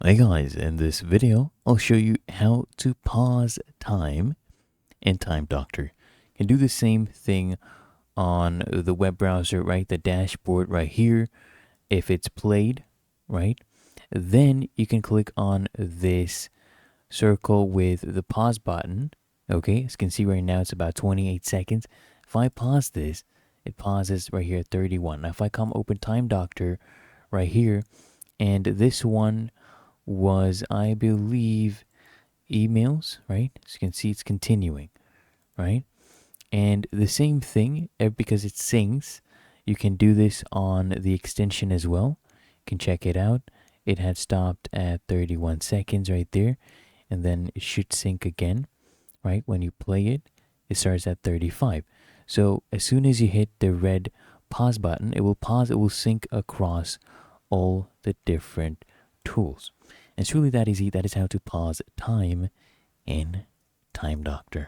Hey guys, in this video, I'll show you how to pause time in Time Doctor. You can do the same thing on the web browser, right? The dashboard right here. If it's played, right? Then you can click on this circle with the pause button. Okay, as you can see right now, it's about 28 seconds. If I pause this, it pauses right here at 31. Now, if I come open Time Doctor right here, and this one was, I believe, emails, right? As you can see, it's continuing, right? And the same thing, because it syncs, you can do this on the extension as well. You can check it out. It had stopped at 31 seconds right there, and then it should sync again, right? When you play it, it starts at 35. So as soon as you hit the red pause button, it will pause, it will sync across all the different tools. And it's really that easy. That is how to pause time in Time Doctor.